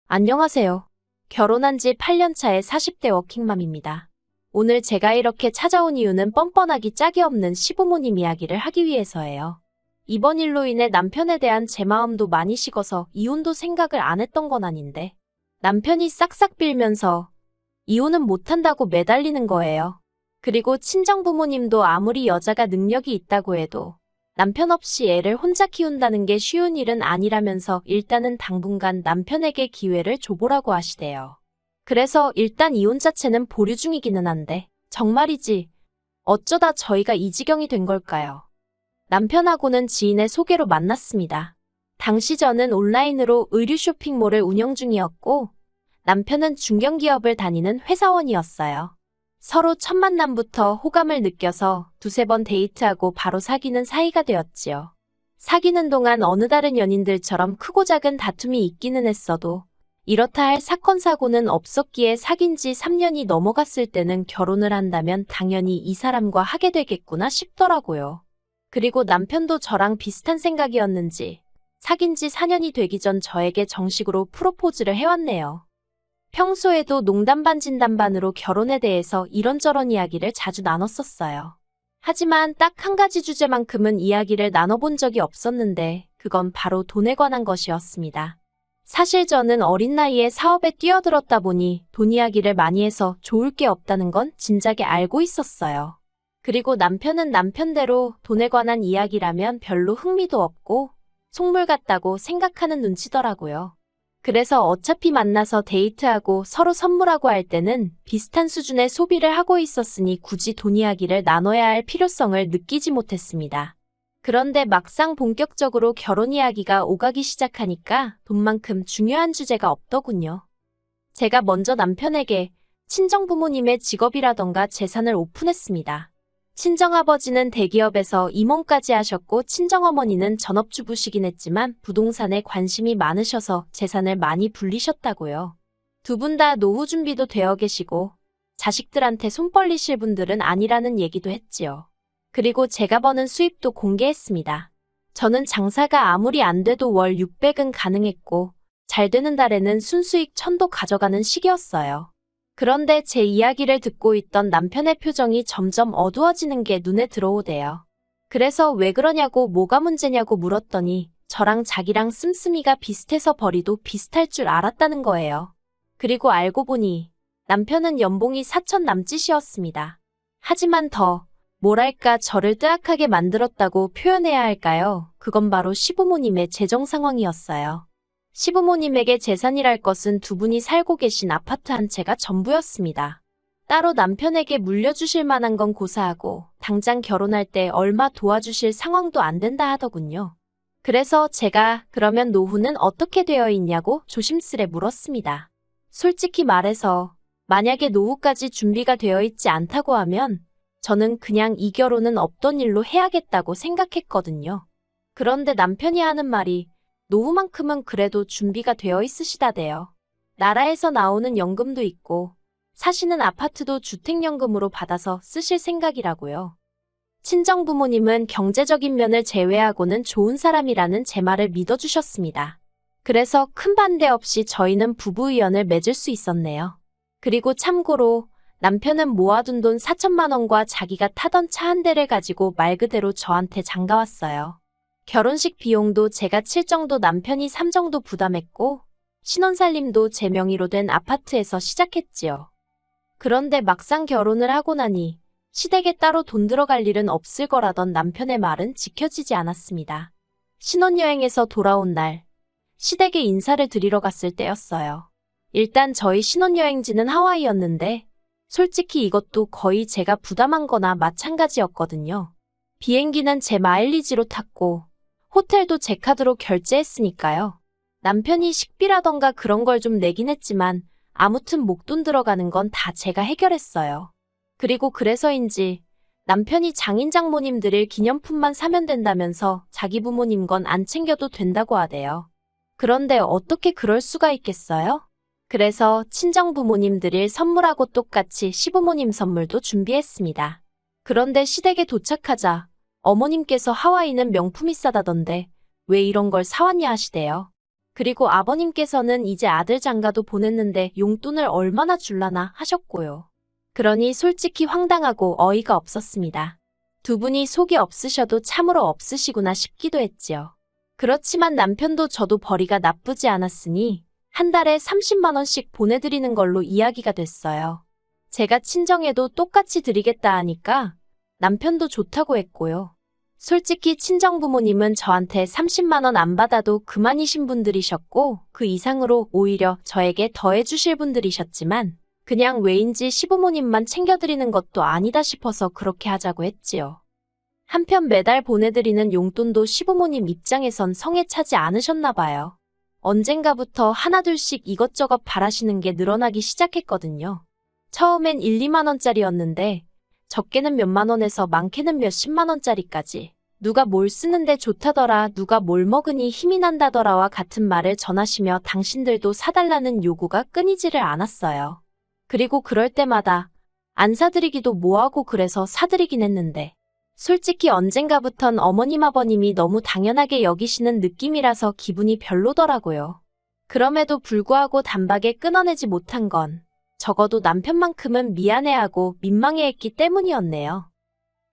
안녕하세요. 결혼한 지 8년 차의 40대 워킹맘입니다. 오늘 제가 이렇게 찾아온 이유는 뻔뻔하기 짝이 없는 시부모님 이야기를 하기 위해서예요. 이번 일로 인해 남편에 대한 제 마음도 많이 식어서 이혼도 생각을 안 했던 건 아닌데 남편이 싹싹 빌면서 이혼은 못한다고 매달리는 거예요. 그리고 친정부모님도 아무리 여자가 능력이 있다고 해도 남편 없이 애를 혼자 키운다는 게 쉬운 일은 아니라면서 일단은 당분간 남편에게 기회를 줘보라고 하시대요. 그래서 일단 이혼 자체는 보류 중이기는 한데 정말이지 어쩌다 저희가 이 지경이 된 걸까요? 남편하고는 지인의 소개로 만났습니다. 당시 저는 온라인으로 의류 쇼핑몰을 운영 중이었고 남편은 중견기업을 다니는 회사원이었어요. 서로 첫 만남부터 호감을 느껴서 두세 번 데이트하고 바로 사귀는 사이가 되었지요. 사귀는 동안 어느 다른 연인들처럼 크고 작은 다툼이 있기는 했어도 이렇다 할 사건 사고는 없었기에 사귄 지 3년이 넘어갔을 때는 결혼을 한다면 당연히 이 사람과 하게 되겠구나 싶더라고요. 그리고 남편도 저랑 비슷한 생각이었는지 사귄 지 4년이 되기 전 저에게 정식으로 프로포즈를 해왔네요. 평소에도 농담 반 진담 반으로 결혼에 대해서 이런저런 이야기를 자주 나눴었어요. 하지만 딱 한 가지 주제만큼은 이야기를 나눠본 적이 없었는데 그건 바로 돈에 관한 것이었습니다. 사실 저는 어린 나이에 사업에 뛰어들었다 보니 돈 이야기를 많이 해서 좋을 게 없다는 건 진작에 알고 있었어요. 그리고 남편은 남편대로 돈에 관한 이야기라면 별로 흥미도 없고 속물 같다고 생각하는 눈치더라고요. 그래서 어차피 만나서 데이트하고 서로 선물하고 할 때는 비슷한 수준의 소비를 하고 있었으니 굳이 돈 이야기를 나눠야 할 필요성을 느끼지 못했습니다. 그런데 막상 본격적으로 결혼 이야기가 오가기 시작하니까 돈만큼 중요한 주제가 없더군요. 제가 먼저 남편에게 친정부모님의 직업이라던가 재산을 오픈했습니다. 친정아버지는 대기업에서 임원까지 하셨고 친정어머니는 전업주부시긴 했지만 부동산에 관심이 많으셔서 재산을 많이 불리셨다고요. 두 분 다 노후 준비도 되어 계시고 자식들한테 손 벌리실 분들은 아니라는 얘기도 했지요. 그리고 제가 버는 수입도 공개했습니다. 저는 장사가 아무리 안 돼도 월 600은 가능했고 잘 되는 달에는 순수익 1000도 가져가는 시기였어요. 그런데 제 이야기를 듣고 있던 남편의 표정이 점점 어두워지는 게 눈에 들어오대요. 그래서 왜 그러냐고 뭐가 문제냐고 물었더니 저랑 자기랑 씀씀이가 비슷해서 벌이도 비슷할 줄 알았다는 거예요. 그리고 알고 보니 남편은 연봉이 4천 남짓이었습니다. 하지만 더 뭐랄까 저를 뜨악하게 만들었다고 표현해야 할까요? 그건 바로 시부모님의 재정 상황이었어요. 시부모님에게 재산이랄 것은 두 분이 살고 계신 아파트 한 채가 전부였습니다. 따로 남편에게 물려주실 만한 건 고사하고 당장 결혼할 때 얼마 도와주실 상황도 안 된다 하더군요. 그래서 제가 그러면 노후는 어떻게 되어 있냐고 조심스레 물었습니다. 솔직히 말해서 만약에 노후까지 준비가 되어 있지 않다고 하면 저는 그냥 이 결혼은 없던 일로 해야겠다고 생각했거든요. 그런데 남편이 하는 말이 노후만큼은 그래도 준비가 되어 있으시다대요. 나라에서 나오는 연금도 있고 사시는 아파트도 주택연금으로 받아서 쓰실 생각이라고요. 친정부모님은 경제적인 면을 제외하고는 좋은 사람이라는 제 말을 믿어주셨습니다. 그래서 큰 반대 없이 저희는 부부의연을 맺을 수 있었네요. 그리고 참고로 남편은 모아둔 돈 4천만 원과 자기가 타던 차 한 대를 가지고 말 그대로 저한테 장가왔어요. 결혼식 비용도 제가 칠 정도 남편이 3 정도 부담했고 신혼살림도 제 명의로 된 아파트에서 시작했지요. 그런데 막상 결혼을 하고 나니 시댁에 따로 돈 들어갈 일은 없을 거라던 남편의 말은 지켜지지 않았습니다. 신혼여행에서 돌아온 날 시댁에 인사를 드리러 갔을 때였어요. 일단 저희 신혼여행지는 하와이였는데 솔직히 이것도 거의 제가 부담한 거나 마찬가지였거든요. 비행기는 제 마일리지로 탔고 호텔도 제 카드로 결제했으니까요. 남편이 식비라던가 그런 걸 좀 내긴 했지만 아무튼 목돈 들어가는 건 다 제가 해결했어요. 그리고 그래서인지 남편이 장인 장모님 드릴 기념품만 사면 된다면서 자기 부모님 건 안 챙겨도 된다고 하대요. 그런데 어떻게 그럴 수가 있겠어요? 그래서 친정 부모님 드릴 선물하고 똑같이 시부모님 선물도 준비했습니다. 그런데 시댁에 도착하자 어머님께서 하와이는 명품이 싸다던데 왜 이런 걸 사왔냐 하시대요. 그리고 아버님께서는 이제 아들 장가도 보냈는데 용돈을 얼마나 줄라나 하셨고요. 그러니 솔직히 황당하고 어이가 없었습니다. 두 분이 속이 없으셔도 참으로 없으시구나 싶기도 했지요. 그렇지만 남편도 저도 벌이가 나쁘지 않았으니 한 달에 30만 원씩 보내드리는 걸로 이야기가 됐어요. 제가 친정에도 똑같이 드리겠다 하니까 남편도 좋다고 했고요. 솔직히 친정부모님은 저한테 30만 원 안 받아도 그만이신 분들이셨고 그 이상으로 오히려 저에게 더해주실 분들이셨지만 그냥 왜인지 시부모님만 챙겨드리는 것도 아니다 싶어서 그렇게 하자고 했지요. 한편 매달 보내드리는 용돈도 시부모님 입장에선 성에 차지 않으셨나 봐요. 언젠가부터 하나둘씩 이것저것 바라시는 게 늘어나기 시작했거든요. 처음엔 1, 2만 원짜리였는데 적게는 몇만 원에서 많게는 몇십만 원짜리까지 누가 뭘 쓰는데 좋다더라, 누가 뭘 먹으니 힘이 난다더라와 같은 말을 전하시며 당신들도 사달라는 요구가 끊이지를 않았어요. 그리고 그럴 때마다 안 사드리기도 뭐하고 그래서 사드리긴 했는데 솔직히 언젠가부턴 어머님 아버님이 너무 당연하게 여기시는 느낌이라서 기분이 별로더라고요. 그럼에도 불구하고 단박에 끊어내지 못한 건 적어도 남편만큼은 미안해하고 민망해했기 때문이었네요.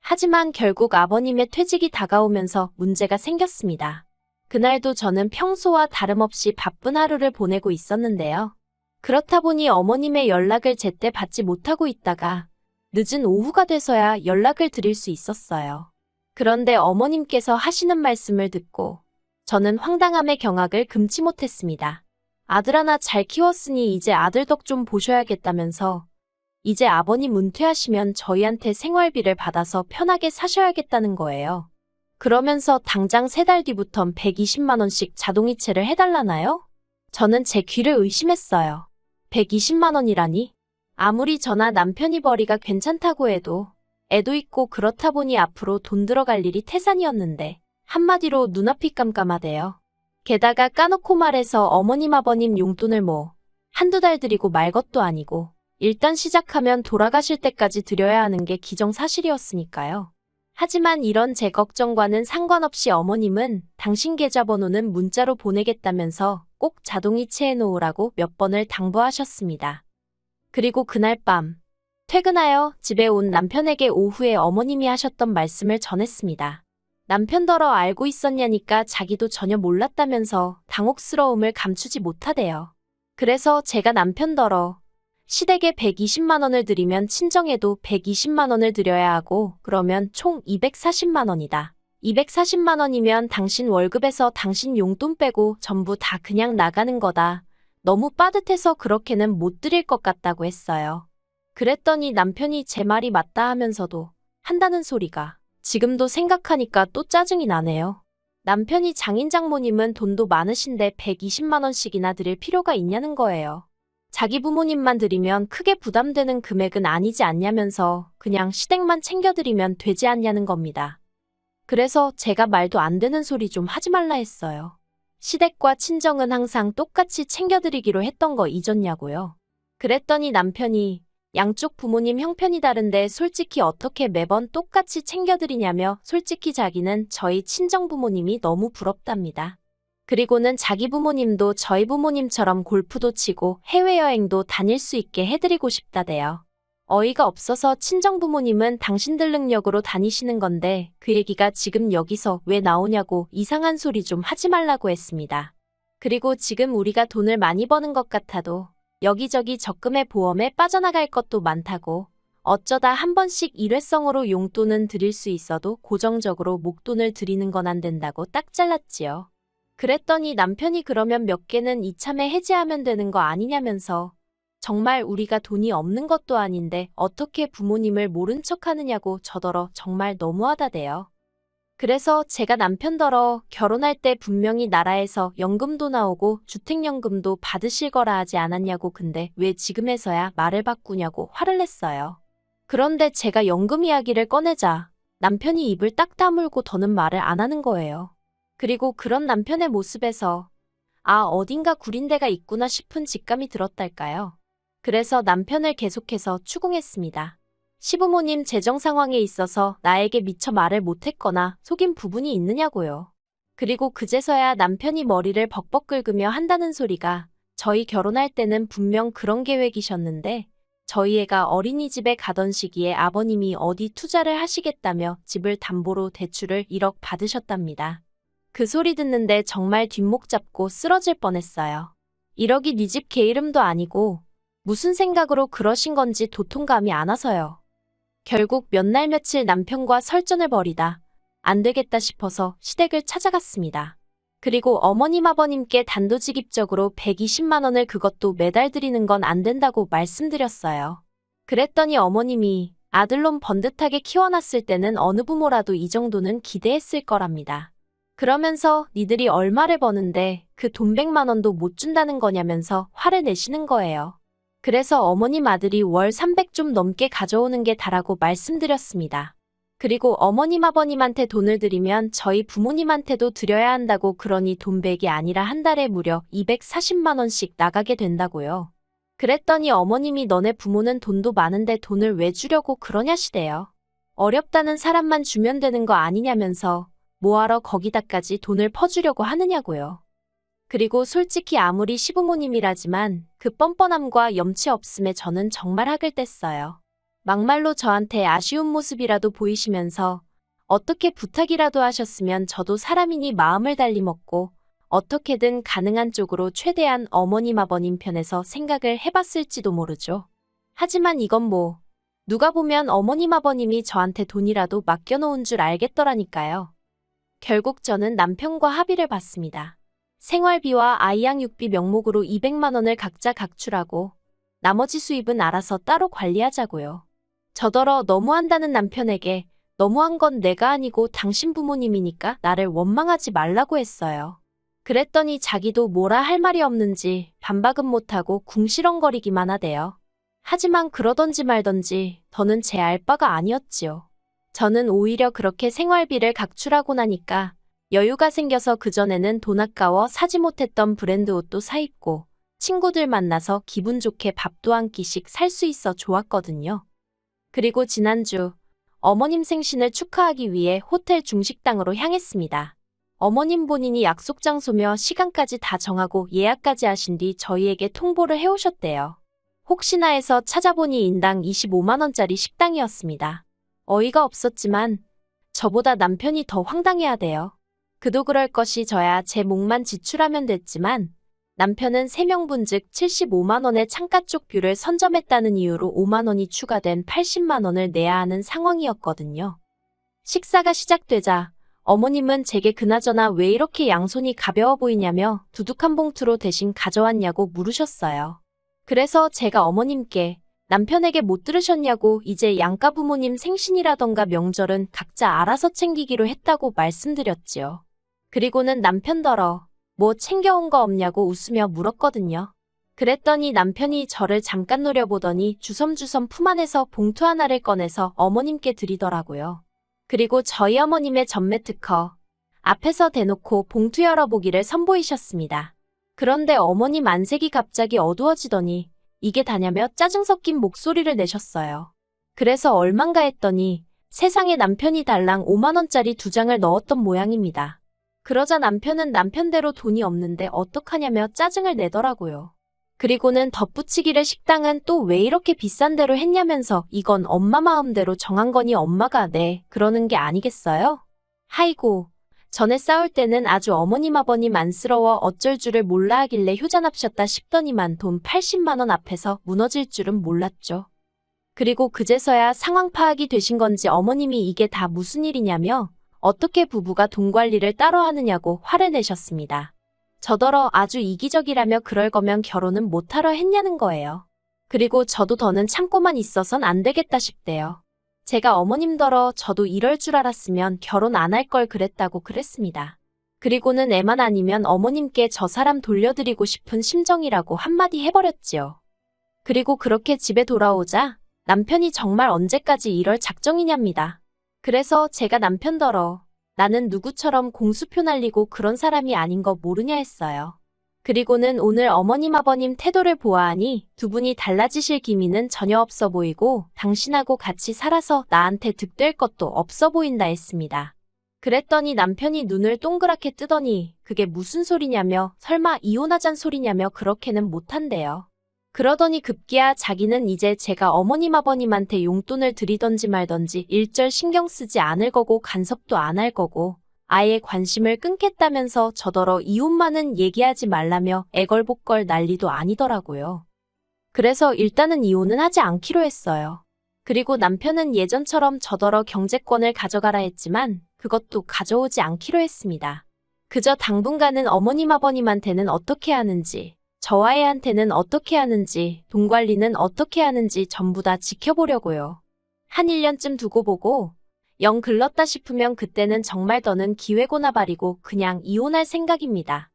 하지만 결국 아버님의 퇴직이 다가오면서 문제가 생겼습니다. 그날도 저는 평소와 다름없이 바쁜 하루를 보내고 있었는데요. 그렇다 보니 어머님의 연락을 제때 받지 못하고 있다가 늦은 오후가 돼서야 연락을 드릴 수 있었어요. 그런데 어머님께서 하시는 말씀을 듣고 저는 황당함의 경악을 금치 못했습니다. 아들 하나 잘 키웠으니 이제 아들 덕 좀 보셔야겠다면서 이제 아버님 은퇴하시면 저희한테 생활비를 받아서 편하게 사셔야겠다는 거예요. 그러면서 당장 3달 뒤부턴 120만 원씩 자동이체를 해달라나요? 저는 제 귀를 의심했어요. 120만 원이라니? 아무리 저나 남편이 벌이가 괜찮다고 해도 애도 있고 그렇다 보니 앞으로 돈 들어갈 일이 태산이었는데 한마디로 눈앞이 깜깜하대요. 게다가 까놓고 말해서 어머님 아버님 용돈을 뭐 한두 달 드리고 말 것도 아니고 일단 시작하면 돌아가실 때까지 드려야 하는 게 기정사실이었으니까요. 하지만 이런 제 걱정과는 상관없이 어머님은 당신 계좌번호는 문자로 보내겠다면서 꼭 자동이체해 놓으라고 몇 번을 당부하셨습니다. 그리고 그날 밤 퇴근하여 집에 온 남편에게 오후에 어머님이 하셨던 말씀을 전했습니다. 남편더러 알고 있었냐니까 자기도 전혀 몰랐다면서 당혹스러움을 감추지 못하대요. 그래서 제가 남편더러 시댁에 120만 원을 드리면 친정에도 120만 원을 드려야 하고 그러면 총 240만 원이다. 240만 원이면 당신 월급에서 당신 용돈 빼고 전부 다 그냥 나가는 거다. 너무 빠듯해서 그렇게는 못 드릴 것 같다고 했어요. 그랬더니 남편이 제 말이 맞다 하면서도 한다는 소리가 지금도 생각하니까 또 짜증이 나네요. 남편이 장인 장모님은 돈도 많으신데 120만 원씩이나 드릴 필요가 있냐는 거예요. 자기 부모님만 드리면 크게 부담되는 금액은 아니지 않냐면서 그냥 시댁만 챙겨드리면 되지 않냐는 겁니다. 그래서 제가 말도 안 되는 소리 좀 하지 말라 했어요. 시댁과 친정은 항상 똑같이 챙겨드리기로 했던 거 잊었냐고요. 그랬더니 남편이 양쪽 부모님 형편이 다른데 솔직히 어떻게 매번 똑같이 챙겨드리냐며 솔직히 자기는 저희 친정 부모님이 너무 부럽답니다. 그리고는 자기 부모님도 저희 부모님처럼 골프도 치고 해외여행도 다닐 수 있게 해드리고 싶다대요. 어이가 없어서 친정 부모님은 당신들 능력으로 다니시는 건데 그 얘기가 지금 여기서 왜 나오냐고 이상한 소리 좀 하지 말라고 했습니다. 그리고 지금 우리가 돈을 많이 버는 것 같아도 여기저기 적금에 보험에 빠져나갈 것도 많다고 어쩌다 한 번씩 일회성으로 용돈은 드릴 수 있어도 고정적으로 목돈을 드리는 건 안 된다고 딱 잘랐지요. 그랬더니 남편이 그러면 몇 개는 이참에 해지하면 되는 거 아니냐면서 정말 우리가 돈이 없는 것도 아닌데 어떻게 부모님을 모른 척 하느냐고 저더러 정말 너무하다대요. 그래서 제가 남편더러 결혼할 때 분명히 나라에서 연금도 나오고 주택연금도 받으실 거라 하지 않았냐고 근데 왜 지금에서야 말을 바꾸냐고 화를 냈어요. 그런데 제가 연금 이야기를 꺼내자 남편이 입을 딱 다물고 더는 말을 안 하는 거예요. 그리고 그런 남편의 모습에서 아 어딘가 구린 데가 있구나 싶은 직감이 들었달까요. 그래서 남편을 계속해서 추궁했습니다. 시부모님 재정 상황에 있어서 나에게 미처 말을 못했거나 속인 부분이 있느냐고요. 그리고 그제서야 남편이 머리를 벅벅 긁으며 한다는 소리가 저희 결혼할 때는 분명 그런 계획이셨는데 저희 애가 어린이집에 가던 시기에 아버님이 어디 투자를 하시겠다며 집을 담보로 대출을 1억 받으셨답니다. 그 소리 듣는데 정말 뒷목 잡고 쓰러질 뻔했어요. 1억이 네 집 개 이름도 아니고 무슨 생각으로 그러신 건지 도통감이 안 와서요. 결국 몇 날 며칠 남편과 설전을 벌이다 안 되겠다 싶어서 시댁을 찾아갔습니다. 그리고 어머님 아버님께 단도직입적으로 120만 원을 그것도 매달 드리는 건 안 된다고 말씀드렸어요. 그랬더니 어머님이 아들놈 번듯하게 키워놨을 때는 어느 부모라도 이 정도는 기대했을 거랍니다. 그러면서 니들이 얼마를 버는데 그 돈 100만 원도 못 준다는 거냐면서 화를 내시는 거예요. 그래서 어머님 아들이 월 300 좀 넘게 가져오는 게 다라고 말씀드렸습니다. 그리고 어머님 아버님한테 돈을 드리면 저희 부모님한테도 드려야 한다고 그러니 돈 100이 아니라 한 달에 무려 240만 원씩 나가게 된다고요. 그랬더니 어머님이 너네 부모는 돈도 많은데 돈을 왜 주려고 그러냐시대요. 어렵다는 사람만 주면 되는 거 아니냐면서 뭐하러 거기다까지 돈을 퍼주려고 하느냐고요. 그리고 솔직히 아무리 시부모님이라지만 그 뻔뻔함과 염치 없음에 저는 정말 학을 뗐어요. 막말로 저한테 아쉬운 모습이라도 보이시면서 어떻게 부탁이라도 하셨으면 저도 사람이니 마음을 달리 먹고 어떻게든 가능한 쪽으로 최대한 어머님 아버님 편에서 생각을 해봤을지도 모르죠. 하지만 이건 뭐 누가 보면 어머님 아버님이 저한테 돈이라도 맡겨놓은 줄 알겠더라니까요. 결국 저는 남편과 합의를 봤습니다. 생활비와 아이 양육비 명목으로 200만 원을 각자 각출하고 나머지 수입은 알아서 따로 관리하자고요. 저더러 너무한다는 남편에게 너무한 건 내가 아니고 당신 부모님이니까 나를 원망하지 말라고 했어요. 그랬더니 자기도 뭐라 할 말이 없는지 반박은 못하고 궁시렁거리기만 하대요. 하지만 그러던지 말던지 더는 제 알바가 아니었지요. 저는 오히려 그렇게 생활비를 각출하고 나니까 여유가 생겨서 그전에는 돈 아까워 사지 못했던 브랜드 옷도 사입고 친구들 만나서 기분 좋게 밥도 한 끼씩 살 수 있어 좋았거든요. 그리고 지난주 어머님 생신을 축하하기 위해 호텔 중식당으로 향했습니다. 어머님 본인이 약속 장소며 시간까지 다 정하고 예약까지 하신 뒤 저희에게 통보를 해오셨대요. 혹시나 해서 찾아보니 인당 25만 원짜리 식당이었습니다. 어이가 없었지만 저보다 남편이 더 황당해하대요. 그도 그럴 것이 저야 제 몫만 지출하면 됐지만 남편은 3명분 즉 75만 원의 창가 쪽 뷰를 선점했다는 이유로 5만 원이 추가된 80만 원을 내야 하는 상황이었거든요. 식사가 시작되자 어머님은 제게 그나저나 왜 이렇게 양손이 가벼워 보이냐며 두둑한 봉투로 대신 가져왔냐고 물으셨어요. 그래서 제가 어머님께 남편에게 못 들으셨냐고 이제 양가 부모님 생신이라던가 명절은 각자 알아서 챙기기로 했다고 말씀드렸지요. 그리고는 남편더러 뭐 챙겨온 거 없냐고 웃으며 물었거든요. 그랬더니 남편이 저를 잠깐 노려보더니 주섬주섬 품 안에서 봉투 하나를 꺼내서 어머님께 드리더라고요. 그리고 저희 어머님의 전매 특허 앞에서 대놓고 봉투 열어보기를 선보이셨습니다. 그런데 어머님 안색이 갑자기 어두워지더니 이게 다냐며 짜증 섞인 목소리를 내셨어요. 그래서 얼만가 했더니 세상에 남편이 달랑 5만 원짜리 2장을 넣었던 모양입니다. 그러자 남편은 남편대로 돈이 없는데 어떡하냐며 짜증을 내더라고요. 그리고는 덧붙이기를 식당은 또 왜 이렇게 비싼 대로 했냐면서 이건 엄마 마음대로 정한 거니 엄마가 네 그러는 게 아니겠어요? 하이고 전에 싸울 때는 아주 어머님 아버님 안쓰러워 어쩔 줄을 몰라 하길래 효자납셨다 싶더니만 돈 80만 원 앞에서 무너질 줄은 몰랐죠. 그리고 그제서야 상황 파악이 되신 건지 어머님이 이게 다 무슨 일이냐며 어떻게 부부가 돈 관리를 따로 하느냐고 화를 내셨습니다. 저더러 아주 이기적이라며 그럴 거면 결혼은 못하러 했냐는 거예요. 그리고 저도 더는 참고만 있어선 안 되겠다 싶대요. 제가 어머님더러 저도 이럴 줄 알았으면 결혼 안 할 걸 그랬다고 그랬습니다. 그리고는 애만 아니면 어머님께 저 사람 돌려드리고 싶은 심정이라고 한마디 해버렸지요. 그리고 그렇게 집에 돌아오자 남편이 정말 언제까지 이럴 작정이냐입니다. 그래서 제가 남편더러 나는 누구처럼 공수표 날리고 그런 사람이 아닌 거 모르냐 했어요. 그리고는 오늘 어머님 아버님 태도를 보아하니 두 분이 달라지실 기미는 전혀 없어 보이고 당신하고 같이 살아서 나한테 득될 것도 없어 보인다 했습니다. 그랬더니 남편이 눈을 동그랗게 뜨더니 그게 무슨 소리냐며 설마 이혼하잔 소리냐며 그렇게는 못한대요. 그러더니 급기야 자기는 이제 제가 어머님 아버님한테 용돈을 드리던지 말던지 일절 신경 쓰지 않을 거고 간섭도 안 할 거고 아예 관심을 끊겠다면서 저더러 이혼만은 얘기하지 말라며 애걸복걸 난리도 아니더라고요. 그래서 일단은 이혼은 하지 않기로 했어요. 그리고 남편은 예전처럼 저더러 경제권을 가져가라 했지만 그것도 가져오지 않기로 했습니다. 그저 당분간은 어머님 아버님한테는 어떻게 하는지, 저와 애한테는 어떻게 하는지, 돈 관리는 어떻게 하는지 전부 다 지켜보려고요. 한 1년쯤 두고 보고 영 글렀다 싶으면 그때는 정말 더는 기회고나 발이고 그냥 이혼할 생각입니다.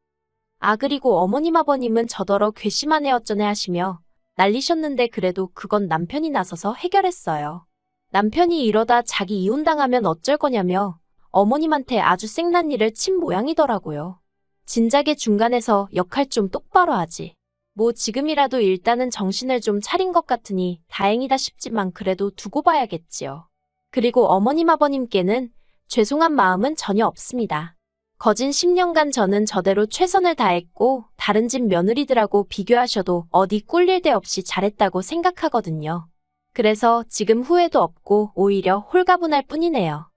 아 그리고 어머님 아버님은 저더러 괘씸하네 어쩌네 하시며 난리셨는데 그래도 그건 남편이 나서서 해결했어요. 남편이 이러다 자기 이혼당하면 어쩔 거냐며 어머님한테 아주 쌩난 일을 친 모양이더라고요. 진작에 중간에서 역할 좀 똑바로 하지. 뭐 지금이라도 일단은 정신을 좀 차린 것 같으니 다행이다 싶지만 그래도 두고 봐야겠지요. 그리고 어머님 아버님께는 죄송한 마음은 전혀 없습니다. 거진 10년간 저는 저대로 최선을 다했고 다른 집 며느리들하고 비교하셔도 어디 꿀릴 데 없이 잘했다고 생각하거든요. 그래서 지금 후회도 없고 오히려 홀가분할 뿐이네요.